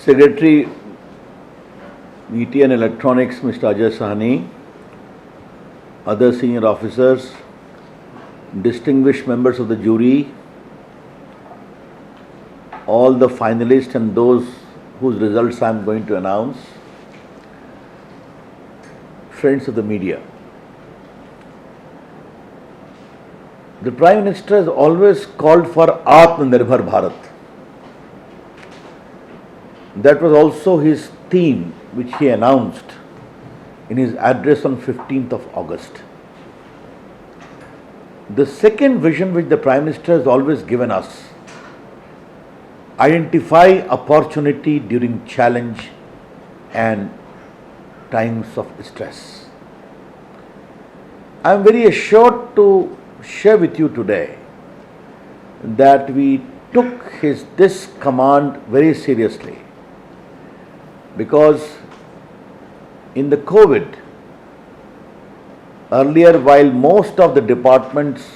Secretary VT and Electronics, Mr. Ajay Sahni, other senior officers, distinguished members of the jury, all the finalists and those whose results I am going to announce, friends of the media. The Prime Minister has always called for Atmanirbhar Bharat. That was also his theme, which he announced in his address on 15th of August. The second vision which the Prime Minister has always given us: identify opportunity during challenge and times of stress. I am very assured to share with you today that we took this command very seriously, because in the COVID, earlier, while most of the departments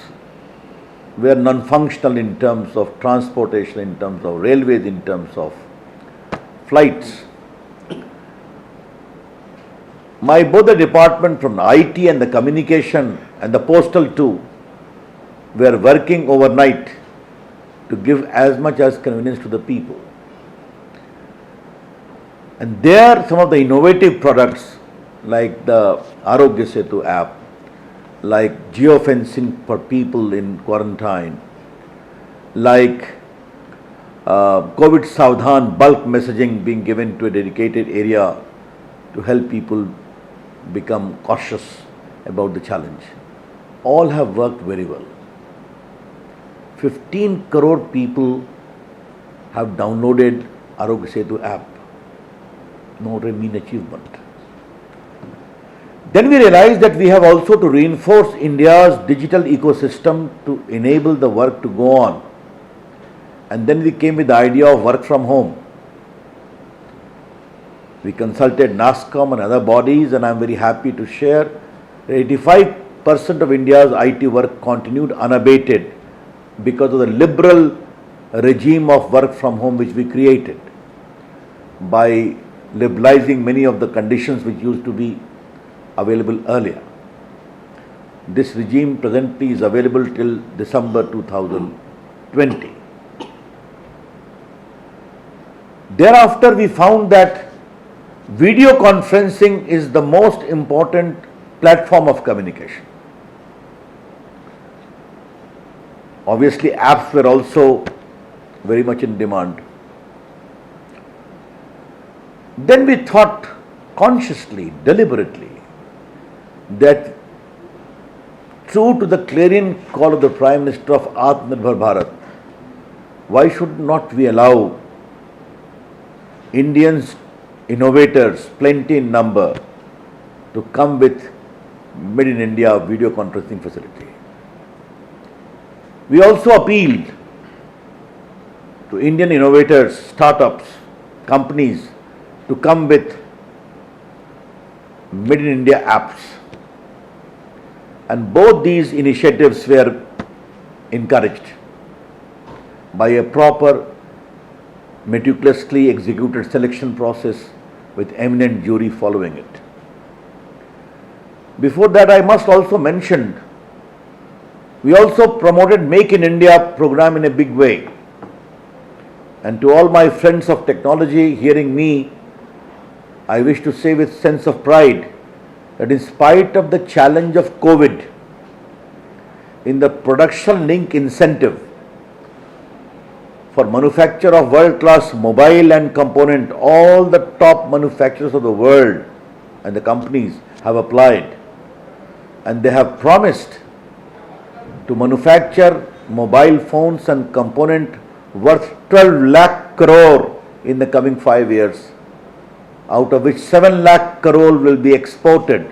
were non-functional in terms of transportation, in terms of railways, in terms of flights, both the department from IT and the communication and the postal too were working overnight to give as much as convenience to the people. And there some of the innovative products like the Arogya Setu app, like geofencing for people in quarantine, like COVID Savdhan bulk messaging being given to a dedicated area to help people become cautious about the challenge, all have worked very well. 15 crore people have downloaded Arogya Setu app. Not a mean achievement. Then we realized that we have also to reinforce India's digital ecosystem to enable the work to go on. And then we came with the idea of work from home. We consulted NASSCOM and other bodies, and I am very happy to share that 85% of India's IT work continued unabated because of the liberal regime of work from home which we created by liberalizing many of the conditions which used to be available earlier. This regime presently is available till December 2020. Thereafter, we found that video conferencing is the most important platform of communication. Obviously, apps were also very much in demand. Then we thought consciously, deliberately, that true to the clarion call of the Prime Minister of Atmanirbhar Bharat, why should not we allow Indians, innovators, plenty in number, to come with Made in India video conferencing facility? We also appealed to Indian innovators, startups, companies to come with Made in India apps. And both these initiatives were encouraged by a proper, meticulously executed selection process with eminent jury following it. Before that, I must also mention, we also promoted Make in India program in a big way. And to all my friends of technology hearing me, I wish to say with sense of pride that in spite of the challenge of COVID, in the production link incentive for manufacture of world-class mobile and component, all the top manufacturers of the world and the companies have applied, and they have promised to manufacture mobile phones and component worth 12 lakh crore in the coming 5 years, out of which 7 lakh crore will be exported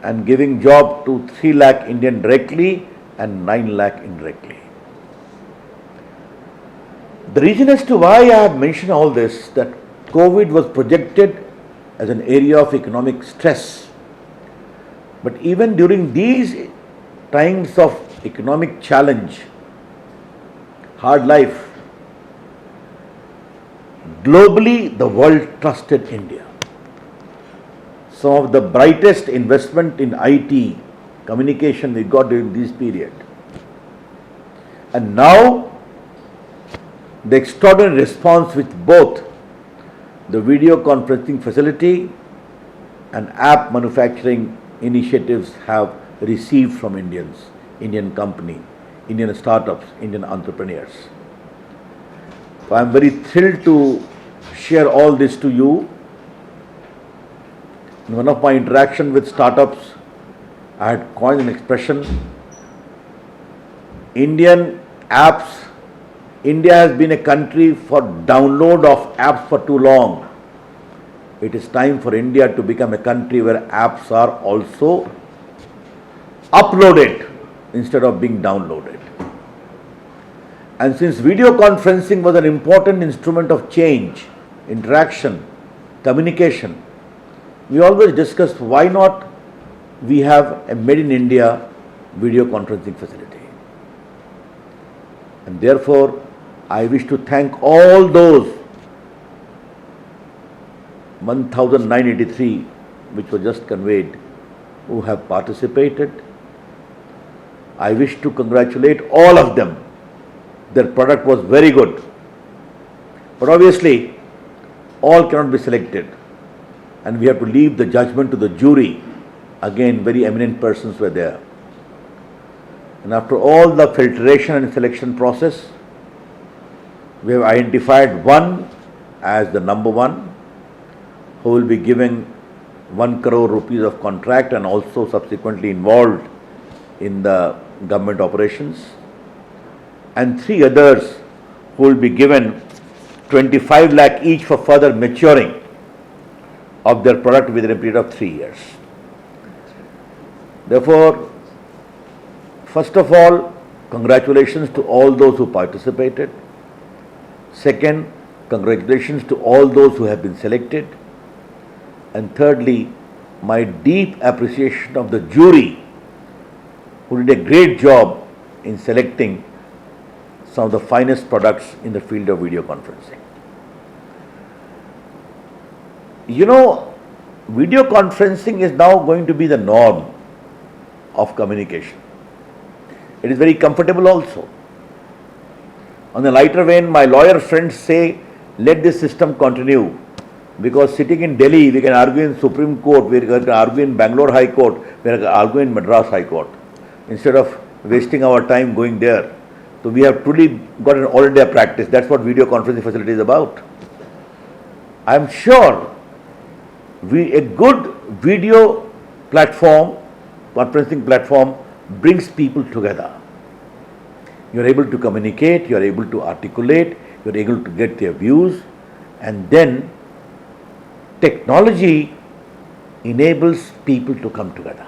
and giving job to 3 lakh Indian directly and 9 lakh indirectly. The reason as to why I have mentioned all this, that COVID was projected as an area of economic stress. But even during these times of economic challenge, hard life, Globally, the world trusted India. Some of the brightest investment in IT, communication we got during this period. And now, the extraordinary response with both the video conferencing facility and app manufacturing initiatives have received from Indian company, Indian startups, Indian entrepreneurs. So I am very thrilled to share all this to you. In one of my interactions with startups, I had coined an expression, Indian apps, India has been a country for download of apps for too long. It is time for India to become a country where apps are also uploaded instead of being downloaded. And since video conferencing was an important instrument of change, interaction, communication, we always discussed why not we have a made in India video conferencing facility. And therefore, I wish to thank all those 1,983 which were just conveyed who have participated. I wish to congratulate all of them. Their product was very good. But obviously, all cannot be selected. And we have to leave the judgment to the jury. Again, very eminent persons were there. And after all the filtration and selection process, we have identified one as the number one, who will be given 1 crore rupees of contract and also subsequently involved in the government operations, and 3 others who will be given 25 lakh each for further maturing of their product within a period of 3 years. Therefore, first of all, congratulations to all those who participated. Second, congratulations to all those who have been selected. And thirdly, my deep appreciation of the jury who did a great job in selecting some of the finest products in the field of video conferencing. You know, video conferencing is now going to be the norm of communication. It is very comfortable also. On the lighter vein, my lawyer friends say, let this system continue, because sitting in Delhi, we can argue in Supreme Court, we can argue in Bangalore High Court, we can argue in Madras High Court, instead of wasting our time going there. So we have truly got an all-India practice. That's what video conferencing facility is about. I am sure a good video platform, conferencing platform, brings people together. You are able to communicate, you are able to articulate, you are able to get their views, and then technology enables people to come together.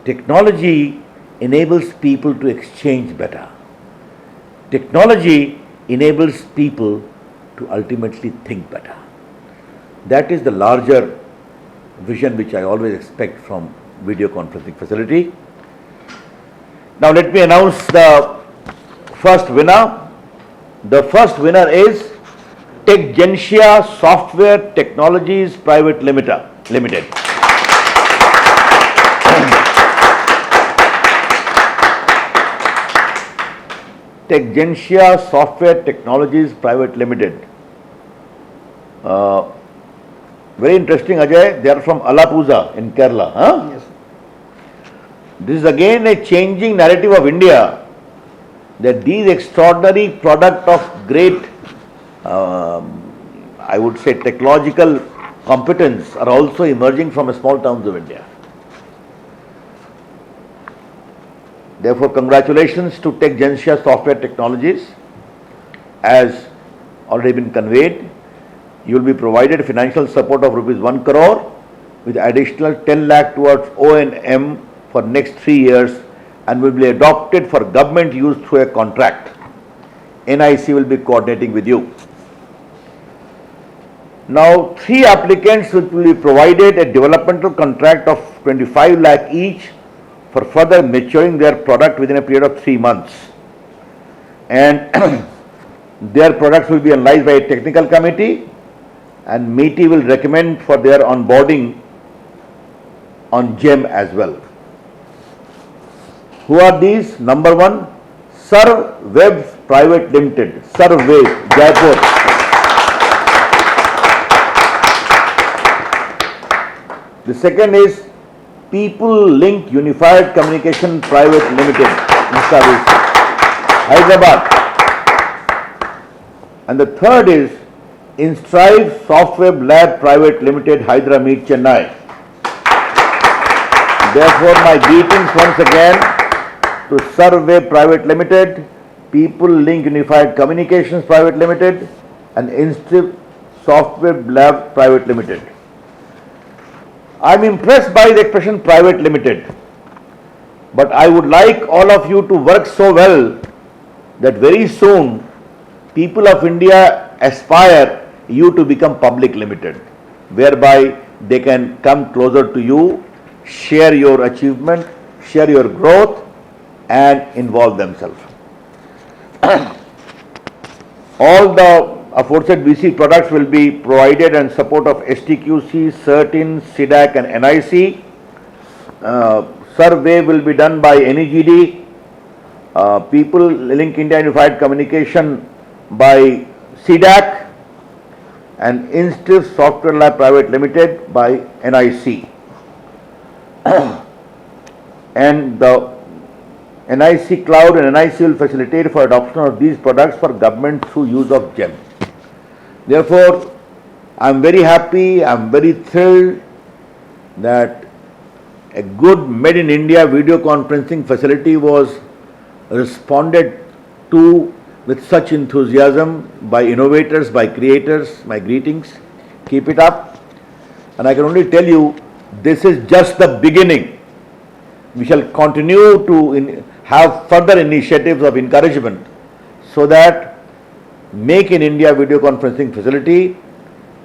Technology enables people to exchange better. Technology enables people to ultimately think better. That is the larger vision which I always expect from video conferencing facility. Now let me announce the first winner. The first winner is TechGensia Software Technologies Private Limited. TechGensia Software Technologies Private Limited. Very interesting, Ajay. They are from Alappuzha in Kerala. Huh? Yes. This is again a changing narrative of India, that these extraordinary product of great, I would say, technological competence are also emerging from small towns of India. Therefore, congratulations to TechGensia Software Technologies. As already been conveyed, you will be provided financial support of rupees 1 crore with additional 10 lakh towards O&M for next 3 years, and will be adopted for government use through a contract. NIC will be coordinating with you. Now, 3 applicants will be provided a developmental contract of 25 lakh each for further maturing their product within a period of 3 months. And Their products will be analyzed by a technical committee and MeitY will recommend for their onboarding on GEM as well. Who are these? Number one, Serweb Private Limited, Serweb, Jaipur. The second is People Link Unified Communication Private Limited, Hyderabad. And the third is Instrive Software Lab Private Limited, Hyderabad, Chennai. Therefore, my greetings once again to Serweb Private Limited, People Link Unified Communications Private Limited, and Instrive Software Lab Private Limited. I am impressed by the expression Private Limited, but I would like all of you to work so well that very soon people of India aspire you to become Public Limited, whereby they can come closer to you, share your achievement, share your growth, and involve themselves. All the aforesaid VC products will be provided and support of STQC, CERT-In, CDAC and NIC. Survey will be done by NEGD, People Link India Unified Communication by CDAC, and Instrive Software Lab Private Limited by NIC. And the NIC Cloud and NIC will facilitate for adoption of these products for government through use of GEM. Therefore, I am very happy, I am very thrilled that a good made in India video conferencing facility was responded to with such enthusiasm by innovators, by creators. My greetings. Keep it up. And I can only tell you, this is just the beginning. We shall continue to have further initiatives of encouragement so that Make in India video conferencing facility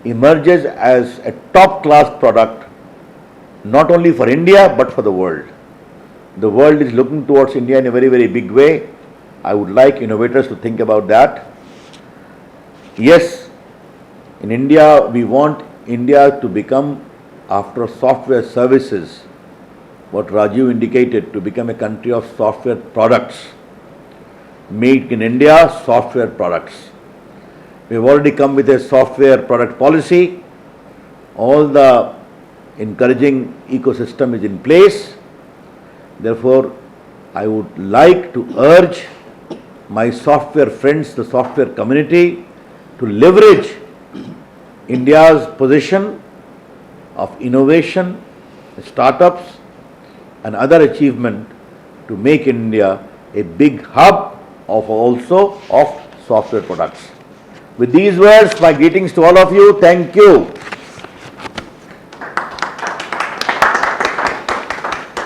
emerges as a top class product not only for India but for the world. The world is looking towards India in a very, very big way. I would like innovators to think about that. Yes, in India we want India to become, after software services, what Rajiv indicated, to become a country of software products. Make in India software products. We have already come with a software product policy. All the encouraging ecosystem is in place. Therefore, I would like to urge my software friends, the software community, to leverage India's position of innovation, startups and other achievement to make India a big hub of also of software products. With these words, my greetings to all of you. Thank you.